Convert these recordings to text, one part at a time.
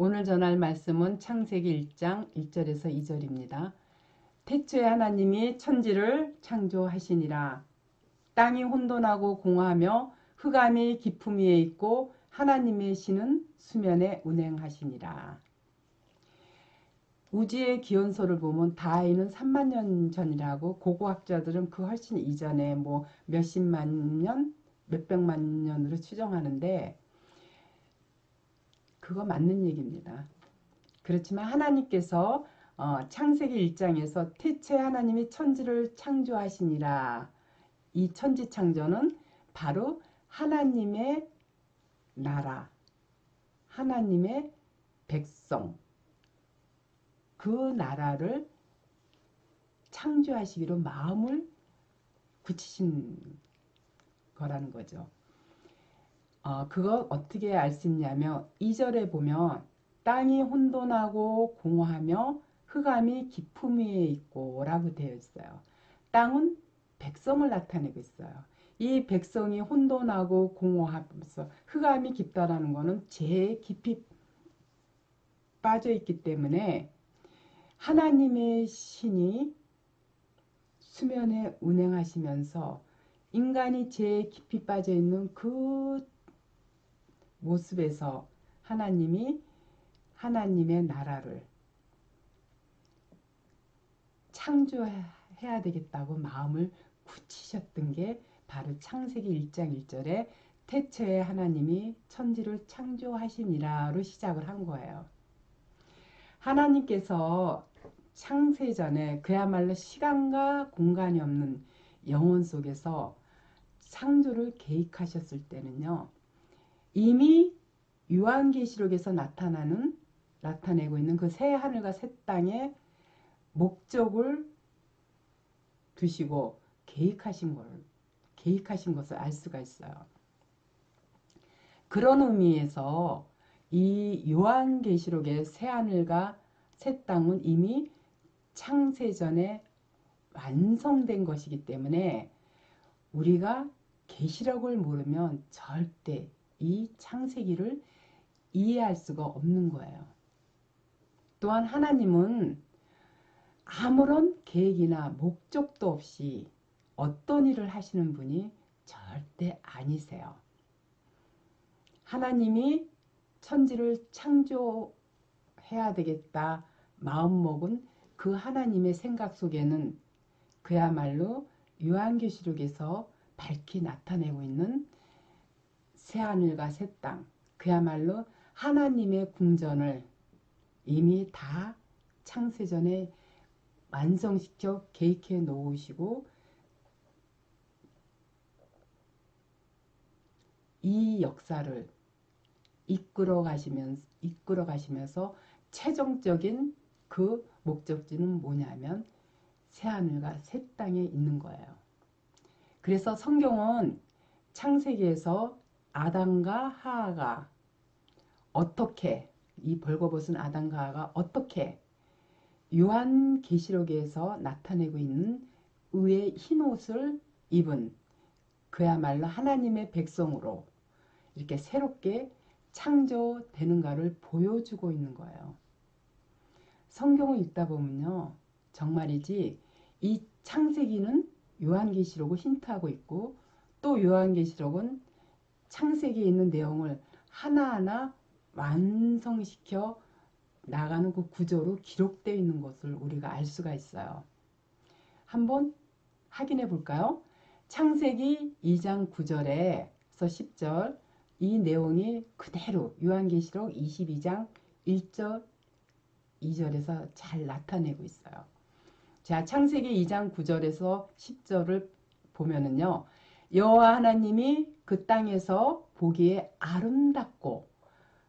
오늘 전할 말씀은 창세기 1장 1절에서 2절입니다. 태초에 하나님이 천지를 창조하시니라. 땅이 혼돈하고 공허하며 흑암이 깊음 위에 있고 하나님의 신은 수면에 운행하시니라. 우주의 기원소를 보면 다이는 3만 년 전이라고, 고고학자들은 그 훨씬 이전에 뭐 몇십만 년, 몇백만 년으로 추정하는데 그거 맞는 얘기입니다. 그렇지만 하나님께서 창세기 1장에서 태초에 하나님이 천지를 창조하시니라. 이 천지 창조는 바로 하나님의 나라, 하나님의 백성, 그 나라를 창조하시기로 마음을 굳히신 거라는 거죠. 그거 어떻게 알 수 있냐면 2절에 보면 땅이 혼돈하고 공허하며 흑암이 깊음 위에 있고 라고 되어 있어요. 땅은 백성을 나타내고 있어요. 이 백성이 혼돈하고 공허하면서 흑암이 깊다라는 것은 죄에 깊이 빠져 있기 때문에 하나님의 신이 수면에 운행하시면서 인간이 죄에 깊이 빠져 있는 그 모습에서 하나님이 하나님의 나라를 창조해야 되겠다고 마음을 굳히셨던 게 바로 창세기 1장 1절에 태초에 하나님이 천지를 창조하시니라로 시작을 한 거예요. 하나님께서 창세전에 그야말로 시간과 공간이 없는 영혼 속에서 창조를 계획하셨을 때는요, 이미 요한계시록에서 나타내고 있는 그 새 하늘과 새 땅에 목적을 두시고 계획하신 것을 알 수가 있어요. 그런 의미에서 이 요한계시록의 새 하늘과 새 땅은 이미 창세전에 완성된 것이기 때문에 우리가 계시록을 모르면 절대 이 창세기를 이해할 수가 없는 거예요. 또한 하나님은 아무런 계획이나 목적도 없이 어떤 일을 하시는 분이 절대 아니세요. 하나님이 천지를 창조해야 되겠다 마음먹은 그 하나님의 생각 속에는 그야말로 요한계시록에서 밝히 나타내고 있는 새하늘과 새 땅, 그야말로 하나님의 궁전을 이미 다 창세전에 완성시켜 계획해 놓으시고 이 역사를 이끌어 가시면서 최종적인 그 목적지는 뭐냐면 새하늘과 새 땅에 있는 거예요. 그래서 성경은 창세기에서 아담과 하하가 어떻게, 이 벌거벗은 아담과 하하가 어떻게 요한계시록에서 나타내고 있는 의의 흰옷을 입은 그야말로 하나님의 백성으로 이렇게 새롭게 창조되는가를 보여주고 있는 거예요. 성경을 읽다 보면요, 정말이지 이 창세기는 요한계시록을 힌트하고 있고 또 요한계시록은 창세기에 있는 내용을 하나하나 완성시켜 나가는 그 구조로 기록되어 있는 것을 우리가 알 수가 있어요. 한번 확인해 볼까요? 창세기 2장 9절에서 10절 이 내용이 그대로 요한계시록 22장 1절 2절에서 잘 나타내고 있어요. 자, 창세기 2장 9절에서 10절을 보면은요, 여호와 하나님이 그 땅에서 보기에 아름답고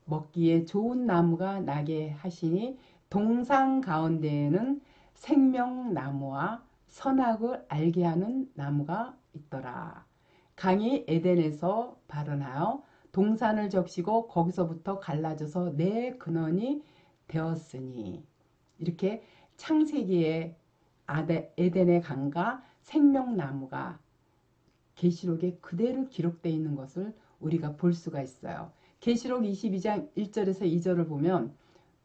먹기에 좋은 나무가 나게 하시니 동산 가운데에는 생명나무와 선악을 알게 하는 나무가 있더라. 강이 에덴에서 발원하여 동산을 적시고 거기서부터 갈라져서 네 근원이 되었으니, 이렇게 창세기에 에덴의 강과 생명나무가 계시록에 그대로 기록되어 있는 것을 우리가 볼 수가 있어요. 계시록 22장 1절에서 2절을 보면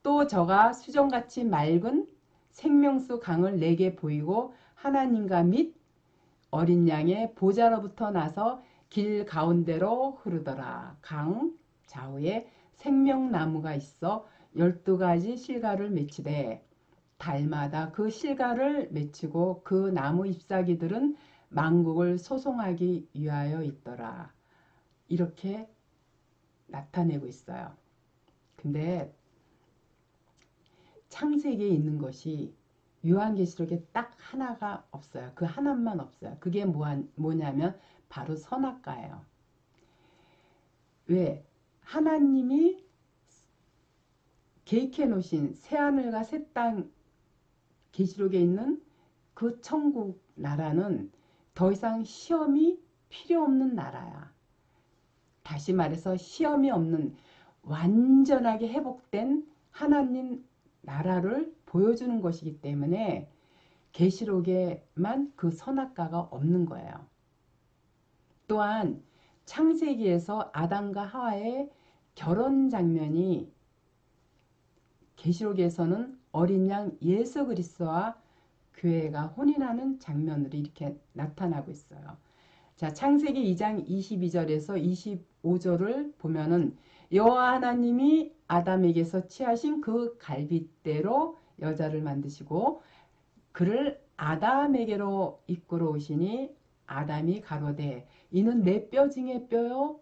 또 저가 수정같이 맑은 생명수 강을 내게 보이고 하나님과 및 어린 양의 보좌로부터 나서 길 가운데로 흐르더라. 강 좌우에 생명나무가 있어 12가지 실과를 맺히되 달마다 그 실과를 맺히고 그 나무 잎사귀들은 만국을 소송하기 위하여 있더라. 이렇게 나타내고 있어요. 근데 창세기에 있는 것이 요한계시록에 딱 하나가 없어요. 그 하나만 없어요. 그게 뭐냐면 바로 선악과예요. 왜? 하나님이 계획해 놓으신 새하늘과 새 땅 계시록에 있는 그 천국 나라는 더 이상 시험이 필요 없는 나라야. 다시 말해서 시험이 없는 완전하게 회복된 하나님 나라를 보여주는 것이기 때문에 계시록에만 그 선악과가 없는 거예요. 또한 창세기에서 아담과 하와의 결혼 장면이 계시록에서는 어린 양 예수 그리스도와 교회가 혼인하는 장면으로 이렇게 나타나고 있어요. 자, 창세기 2장 22절에서 25절을 보면은 여호와 하나님이 아담에게서 취하신 그 갈빗대로 여자를 만드시고 그를 아담에게로 이끌어 오시니 아담이 가로되 이는 내 뼈 중에 뼈요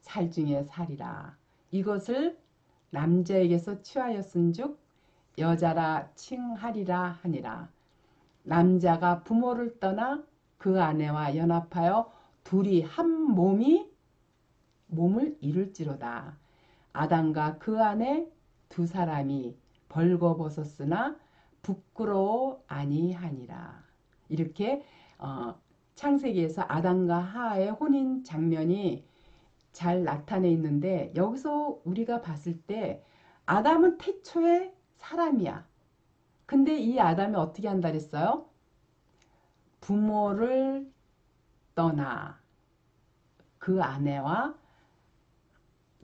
살 중에 살이라. 이것을 남자에게서 취하였은즉 여자라 칭하리라 하니라. 남자가 부모를 떠나 그 아내와 연합하여 둘이 한 몸을 이룰지로다. 아담과 그 아내 두 사람이 벌거벗었으나 부끄러워 아니하니라. 이렇게 창세기에서 아담과 하와의 혼인 장면이 잘 나타내 있는데 여기서 우리가 봤을 때 아담은 태초에 사람이야. 근데 이 아담이 어떻게 한다 그랬어요? 부모를 떠나 그 아내와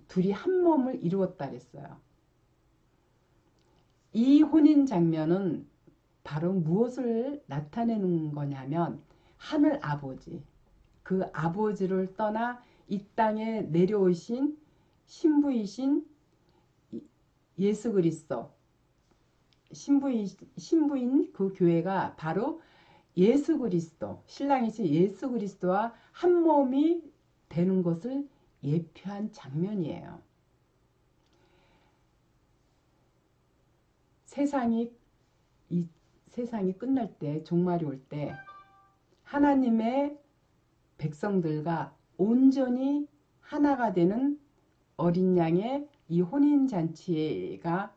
둘이 한 몸을 이루었다 그랬어요. 이 혼인 장면은 바로 무엇을 나타내는 거냐면 하늘 아버지, 그 아버지를 떠나 이 땅에 내려오신 신부이신 예수 그리스도, 신부인 그 교회가 바로 예수 그리스도, 신랑이신 예수 그리스도와 한 몸이 되는 것을 예표한 장면이에요. 이 세상이 끝날 때, 종말이 올 때 하나님의 백성들과 온전히 하나가 되는 어린 양의 이 혼인잔치가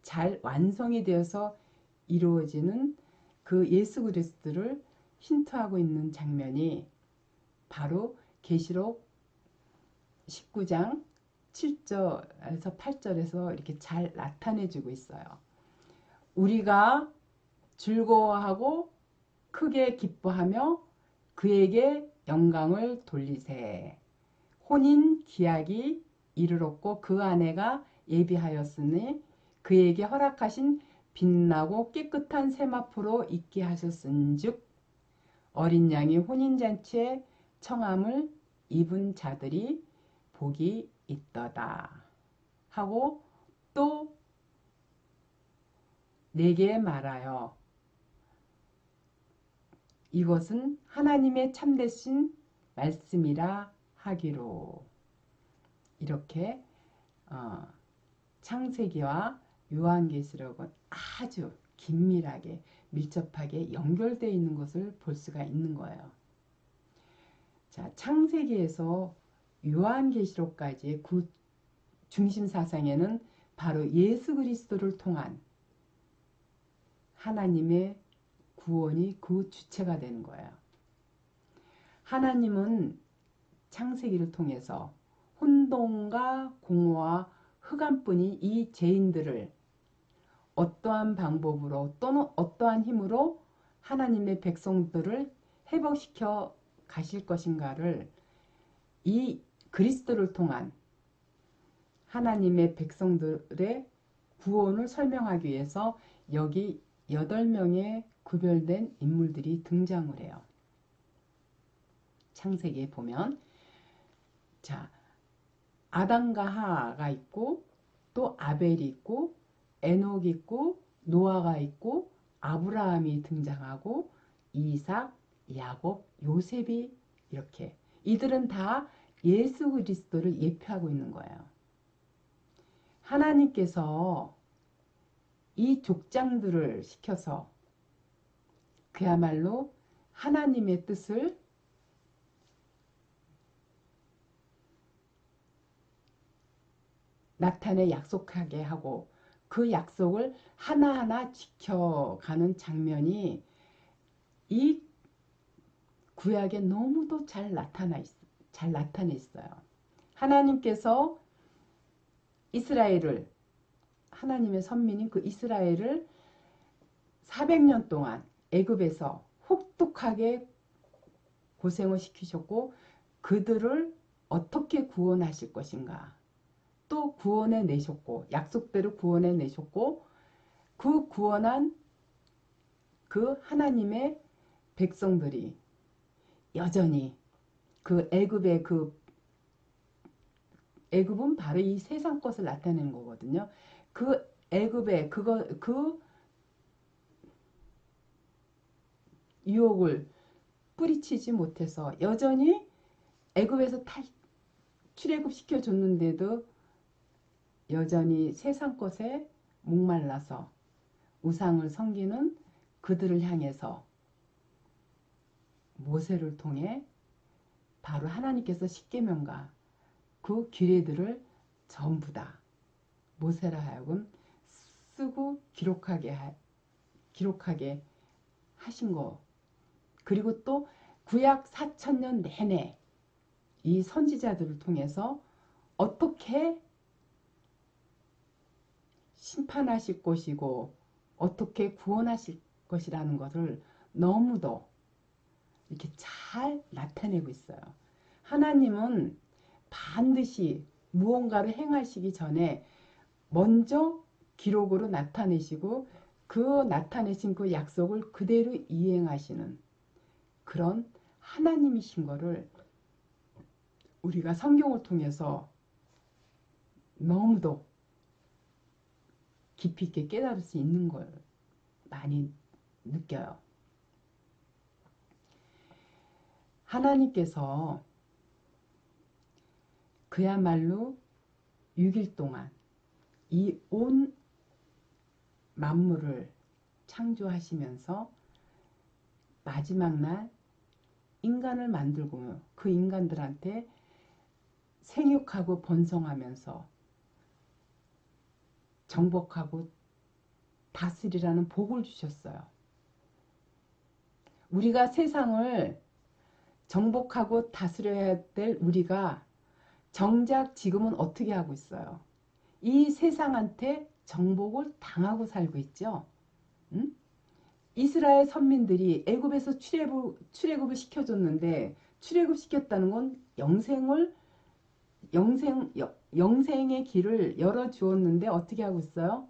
잘 완성이 되어서 이루어지는 그 예수 그리스도를 힌트하고 있는 장면이 바로 계시록 19장 7절에서 8절에서 이렇게 잘 나타내주고 있어요. 우리가 즐거워하고 크게 기뻐하며 그에게 영광을 돌리세. 혼인 기약이 이르렀고 그 아내가 예비하였으니 그에게 허락하신 빛나고 깨끗한 세마포로 있게 하셨은즉 어린 양이 혼인잔치에 청함을 입은 자들이 복이 있더다 하고 또 내게 말하여 이것은 하나님의 참되신 말씀이라 하기로. 이렇게 창세기와 요한계시록은 아주 긴밀하게 밀접하게 연결되어 있는 것을 볼 수가 있는 거예요. 자, 창세기에서 요한계시록까지의 그 중심 사상에는 바로 예수 그리스도를 통한 하나님의 구원이 그 주체가 되는 거예요. 하나님은 창세기를 통해서 혼돈과 공허와 흑암뿐이 이 죄인들을 어떠한 방법으로 또는 어떠한 힘으로 하나님의 백성들을 회복시켜 가실 것인가를 이 그리스도를 통한 하나님의 백성들의 구원을 설명하기 위해서 여기 8명의 구별된 인물들이 등장을 해요. 창세기에 보면 자, 아담과 하가 있고 또 아벨이 있고 에녹이 있고 노아가 있고 아브라함이 등장하고 이삭, 야곱, 요셉이 이렇게 이들은 다 예수 그리스도를 예표하고 있는 거예요. 하나님께서 이 족장들을 시켜서 그야말로 하나님의 뜻을 나타내 약속하게 하고 그 약속을 하나하나 지켜가는 장면이 이 구약에 너무도 잘 나타내 있어요. 하나님께서 이스라엘을 하나님의 선민인 그 이스라엘을 400년 동안 애굽에서 혹독하게 고생을 시키셨고 그들을 어떻게 구원하실 것인가 또 구원해 내셨고 약속대로 구원해 내셨고 그 구원한 그 하나님의 백성들이 여전히 그 애굽은 바로 이 세상 것을 나타내는 거거든요. 그 애굽의 그 유혹을 뿌리치지 못해서 여전히 애굽에서 출애굽 시켜줬는데도 여전히 세상 것에 목말라서 우상을 섬기는 그들을 향해서 모세를 통해 바로 하나님께서 십계명과 그 규례들을 전부 다 모세라 하여금 쓰고 기록하게 하신 거. 그리고 또 구약 4000년 내내 이 선지자들을 통해서 어떻게 심판하실 것이고 어떻게 구원하실 것이라는 것을 너무도 이렇게 잘 나타내고 있어요. 하나님은 반드시 무언가를 행하시기 전에 먼저 기록으로 나타내시고 그 나타내신 그 약속을 그대로 이행하시는 그런 하나님이신 거를 우리가 성경을 통해서 너무도 깊이 있게 깨달을 수 있는 걸 많이 느껴요. 하나님께서 그야말로 6일 동안 이 온 만물을 창조하시면서 마지막 날 인간을 만들고 그 인간들한테 생육하고 번성하면서 정복하고 다스리라는 복을 주셨어요. 우리가 세상을 정복하고 다스려야 될 우리가 정작 지금은 어떻게 하고 있어요? 이 세상한테 정복을 당하고 살고 있죠. 응? 이스라엘 선민들이 애굽에서 출애굽을 시켜줬는데 출애굽시켰다는 건 영생의 길을 열어주었는데 어떻게 하고 있어요?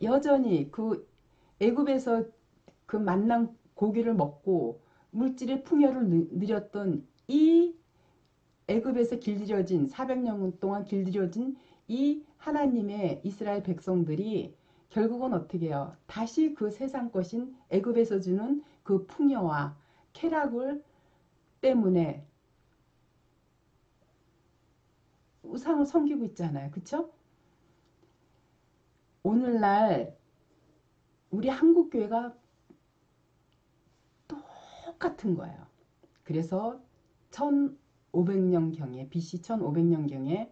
여전히 그 애굽에서 그 만난 고기를 먹고 물질의 풍요를 누렸던 이 애굽에서 길들여진 400년 동안 길들여진 이 하나님의 이스라엘 백성들이 결국은 어떻게 해요? 다시 그 세상 것인 애굽에서 주는 그 풍요와 쾌락을 때문에 우상을 섬기고 있잖아요. 그쵸? 오늘날 우리 한국교회가 똑같은 거예요. 그래서 1500년경에 BC 1500년경에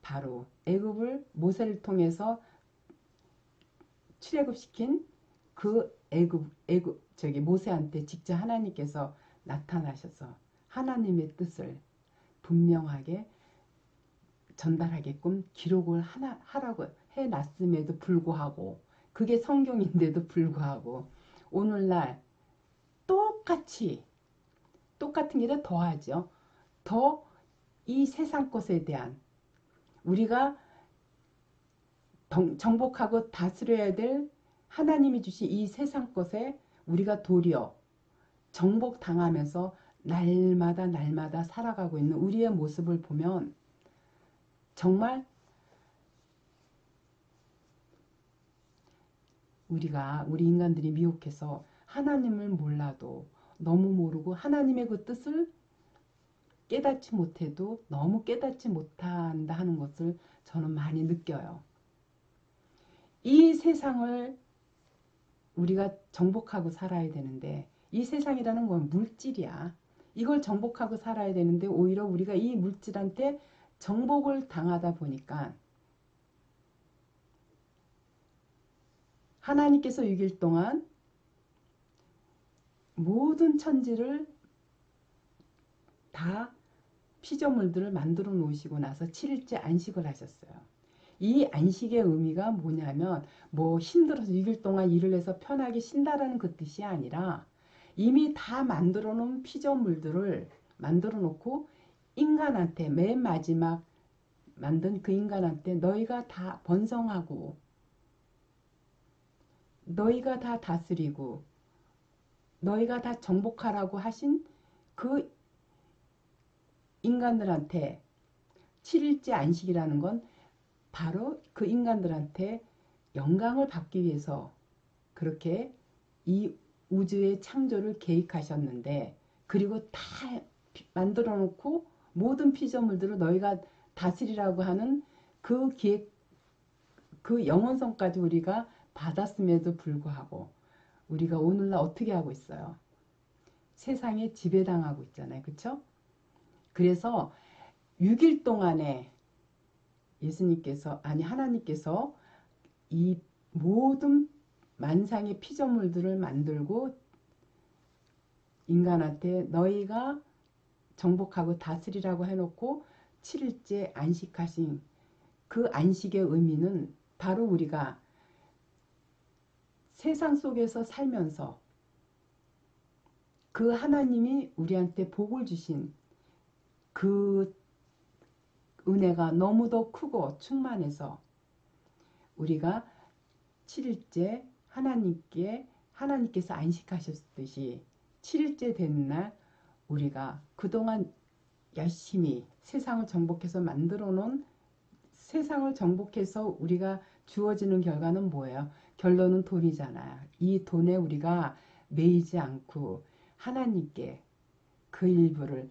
바로 애굽을 모세를 통해서 출애굽시킨 그 모세한테 직접 하나님께서 나타나셔서 하나님의 뜻을 분명하게 전달하게끔 기록을 하라고 해놨음에도 불구하고 그게 성경인데도 불구하고 오늘날 똑같은 게 더하죠. 더 이 세상 것에 대한 우리가 정복하고 다스려야 될 하나님이 주신 이 세상 것에 우리가 도리어 정복당하면서 날마다 날마다 살아가고 있는 우리의 모습을 보면 정말 우리 인간들이 미혹해서 하나님을 몰라도 너무 모르고 하나님의 그 뜻을 깨닫지 못해도 너무 깨닫지 못한다 하는 것을 저는 많이 느껴요. 이 세상을 우리가 정복하고 살아야 되는데 이 세상이라는 건 물질이야. 이걸 정복하고 살아야 되는데 오히려 우리가 이 물질한테 정복을 당하다 보니까 하나님께서 6일 동안 모든 천지를 다 피조물들을 만들어 놓으시고 나서 7일째 안식을 하셨어요. 이 안식의 의미가 뭐냐면 뭐 힘들어서 6일 동안 일을 해서 편하게 쉰다라는 그 뜻이 아니라 이미 다 만들어 놓은 피조물들을 만들어 놓고 인간한테 맨 마지막 만든 그 인간한테 너희가 다 번성하고 너희가 다 다스리고 너희가 다 정복하라고 하신 그 인간들한테 7일째 안식이라는 건 바로 그 인간들한테 영광을 받기 위해서 그렇게 이 우주의 창조를 계획하셨는데 그리고 다 만들어 놓고 모든 피조물들을 너희가 다스리라고 하는 그 기획 그 영원성까지 우리가 받았음에도 불구하고 우리가 오늘날 어떻게 하고 있어요? 세상에 지배당하고 있잖아요. 그렇죠? 그래서 6일 동안에 예수님께서 아니 하나님께서 이 모든 만상의 피조물들을 만들고 인간한테 너희가 정복하고 다스리라고 해놓고 7일째 안식하신 그 안식의 의미는 바로 우리가 세상 속에서 살면서 그 하나님이 우리한테 복을 주신 그 은혜가 너무도 크고 충만해서 우리가 7일째 하나님께서 안식하셨듯이 7일째 되는 날 우리가 그동안 열심히 세상을 정복해서 만들어 놓은 세상을 정복해서 우리가 주어지는 결과는 뭐예요? 결론은 돈이잖아요. 이 돈에 우리가 매이지 않고 하나님께 그 일부를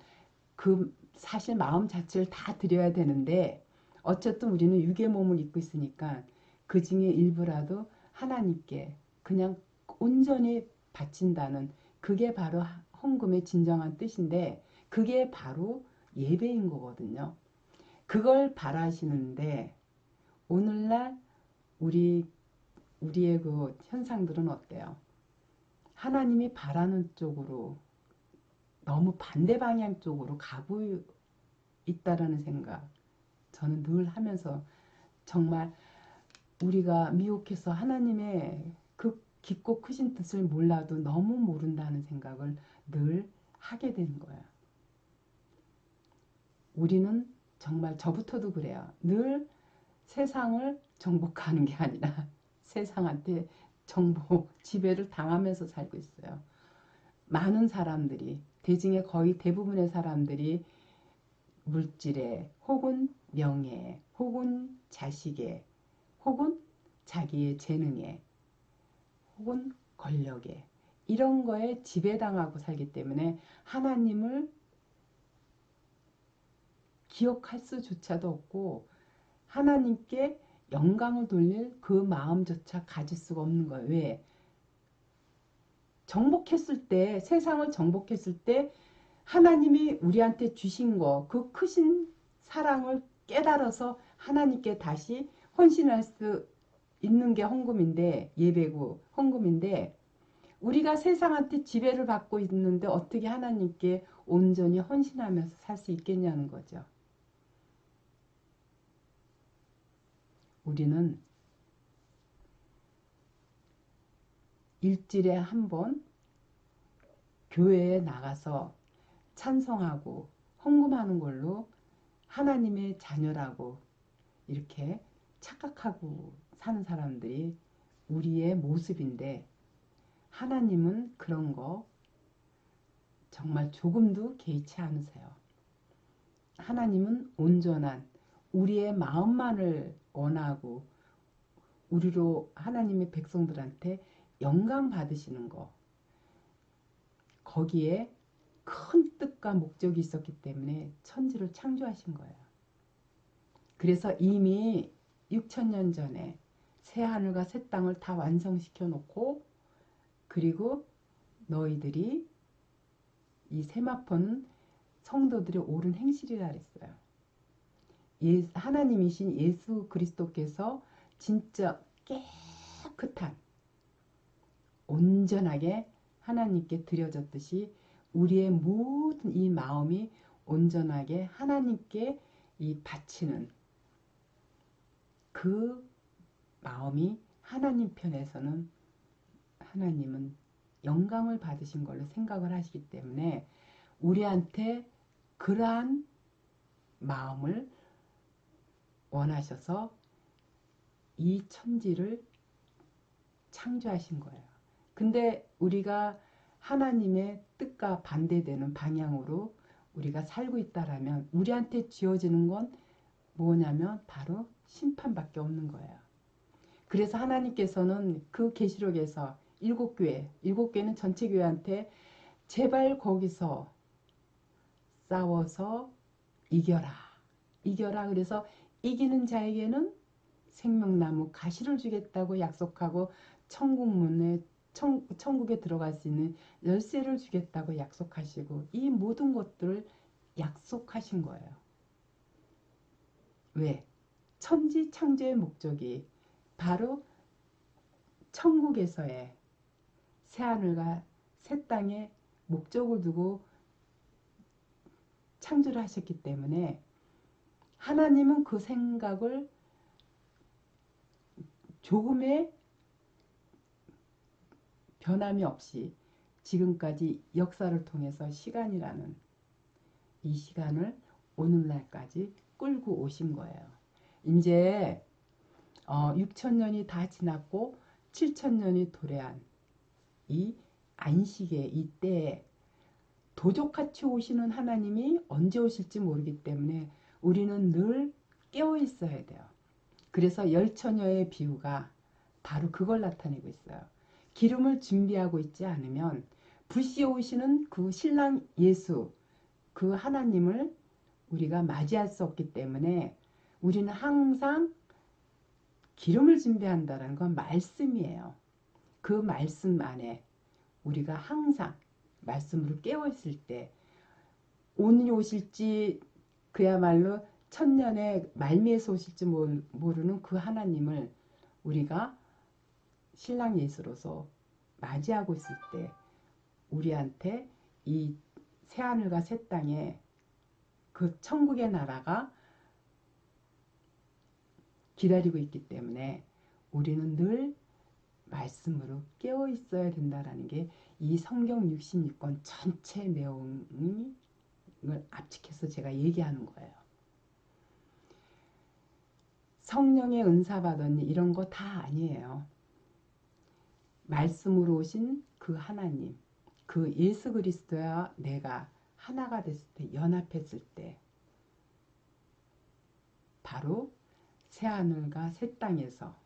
그 사실 마음 자체를 다 드려야 되는데 어쨌든 우리는 육의 몸을 입고 있으니까 그 중에 일부라도 하나님께 그냥 온전히 바친다는 그게 바로 헌금의 진정한 뜻인데 그게 바로 예배인 거거든요. 그걸 바라시는데 오늘날 우리의 그 현상들은 어때요? 하나님이 바라는 쪽으로 너무 반대 방향 쪽으로 가고 있다라는 생각 저는 늘 하면서 정말 우리가 미혹해서 하나님의 그 깊고 크신 뜻을 몰라도 너무 모른다는 생각을 늘 하게 되는 거예요. 우리는 정말 저부터도 그래요. 늘 세상을 정복하는 게 아니라 세상한테 정복, 지배를 당하면서 살고 있어요. 많은 사람들이 대중의 거의 대부분의 사람들이 물질에 혹은 명예에 혹은 자식에 혹은 자기의 재능에 혹은 권력에 이런 거에 지배당하고 살기 때문에 하나님을 기억할 수조차도 없고 하나님께 영광을 돌릴 그 마음조차 가질 수가 없는 거예요. 왜? 정복했을 때 세상을 정복했을 때 하나님이 우리한테 주신 거 그 크신 사랑을 깨달아서 하나님께 다시 헌신할 수 있는 게 헌금인데 예배고 헌금인데 우리가 세상한테 지배를 받고 있는데 어떻게 하나님께 온전히 헌신하면서 살 수 있겠냐는 거죠. 우리는 일주일에 한 번 교회에 나가서 찬송하고 헌금하는 걸로 하나님의 자녀라고 이렇게 착각하고 사는 사람들이 우리의 모습인데 하나님은 그런 거 정말 조금도 개의치 않으세요. 하나님은 온전한 우리의 마음만을 원하고 우리로 하나님의 백성들한테 영광 받으시는 거, 거기에 큰 뜻과 목적이 있었기 때문에 천지를 창조하신 거예요. 그래서 이미 6천년 전에 새하늘과 새 땅을 다 완성시켜 놓고, 그리고 너희들이 이 세마포는 성도들의 옳은 행실이라 그랬어요. 하나님이신 예수 그리스도께서 진짜 깨끗한 온전하게 하나님께 드려졌듯이 우리의 모든 이 마음이 온전하게 하나님께 이 바치는 그 마음이 하나님 편에서는 하나님은 영광을 받으신 걸로 생각을 하시기 때문에 우리한테 그러한 마음을 원하셔서 이 천지를 창조하신 거예요. 근데 우리가 하나님의 뜻과 반대되는 방향으로 우리가 살고 있다라면 우리한테 지어지는 건 뭐냐면 바로 심판밖에 없는 거예요. 그래서 하나님께서는 그 계시록에서 일곱 교회는 전체 교회한테 제발 거기서 싸워서 이겨라. 그래서 이기는 자에게는 생명나무 가시를 주겠다고 약속하고 천국에 들어갈 수 있는 열쇠를 주겠다고 약속하시고 이 모든 것들을 약속하신 거예요. 왜? 천지 창조의 목적이 바로 천국에서의 새하늘과 새 땅에 목적을 두고 창조를 하셨기 때문에 하나님은 그 생각을 조금의 변함이 없이 지금까지 역사를 통해서 시간이라는 이 시간을 오늘날까지 끌고 오신 거예요. 이제 6천년이 다 지났고 7천년이 도래한 이 안식의 이때에 도적같이 오시는 하나님이 언제 오실지 모르기 때문에 우리는 늘 깨어 있어야 돼요. 그래서 열처녀의 비유가 바로 그걸 나타내고 있어요. 기름을 준비하고 있지 않으면 불시에 오시는 그 신랑 예수, 그 하나님을 우리가 맞이할 수 없기 때문에 우리는 항상 기름을 준비한다는 건 말씀이에요. 그 말씀 안에 우리가 항상 말씀으로 깨어있을 때 오늘이 오실지 그야말로 천년의 말미에서 오실지 모르는 그 하나님을 우리가 신랑 예수로서 맞이하고 있을 때 우리한테 이 새하늘과 새 땅에 그 천국의 나라가 기다리고 있기 때문에 우리는 늘 말씀으로 깨어 있어야 된다라는 게 이 성경 66권 전체 내용을 압축해서 제가 얘기하는 거예요. 성령의 은사 받았니 이런 거 다 아니에요. 말씀으로 오신 그 하나님, 그 예수 그리스도와 내가 하나가 됐을 때, 연합했을 때 바로 새하늘과 새 땅에서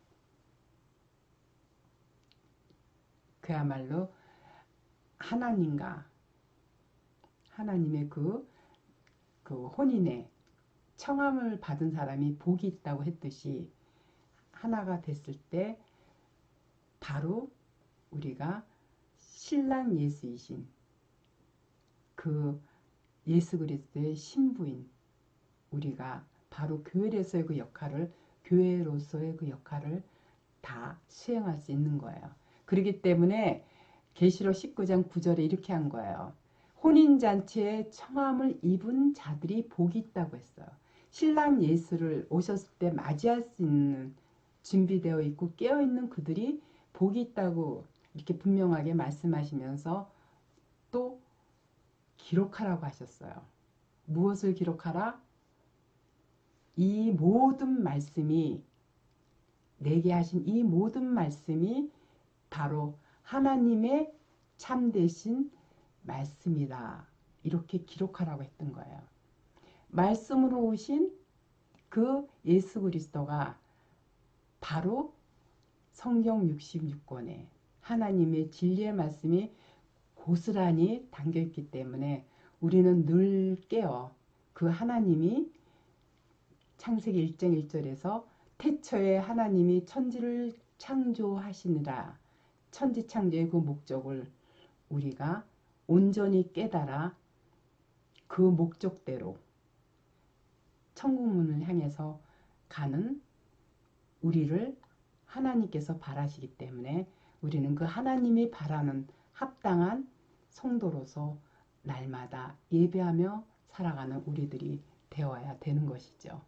그야말로 하나님과 하나님의 그 혼인의 청함을 받은 사람이 복이 있다고 했듯이 하나가 됐을 때 바로 우리가 신랑 예수이신 그 예수 그리스도의 신부인 우리가 바로 교회로서의 그 역할을 다 수행할 수 있는 거예요. 그렇기 때문에 계시록 19장 9절에 이렇게 한 거예요. 혼인잔치에 청함을 입은 자들이 복이 있다고 했어요. 신랑 예수를 오셨을 때 맞이할 수 있는 준비되어 있고 깨어있는 그들이 복이 있다고 이렇게 분명하게 말씀하시면서 또 기록하라고 하셨어요. 무엇을 기록하라? 이 모든 말씀이 내게 하신 이 모든 말씀이 바로 하나님의 참되신 말씀이다. 이렇게 기록하라고 했던 거예요. 말씀으로 오신 그 예수 그리스도가 바로 성경 66권에 하나님의 진리의 말씀이 고스란히 담겨있기 때문에 우리는 늘 깨어 그 하나님이 창세기 1장 1절에서 태초에 하나님이 천지를 창조하시느라 천지 창조의 그 목적을 우리가 온전히 깨달아 그 목적대로 천국문을 향해서 가는 우리를 하나님께서 바라시기 때문에 우리는 그 하나님이 바라는 합당한 성도로서 날마다 예배하며 살아가는 우리들이 되어야 되는 것이죠.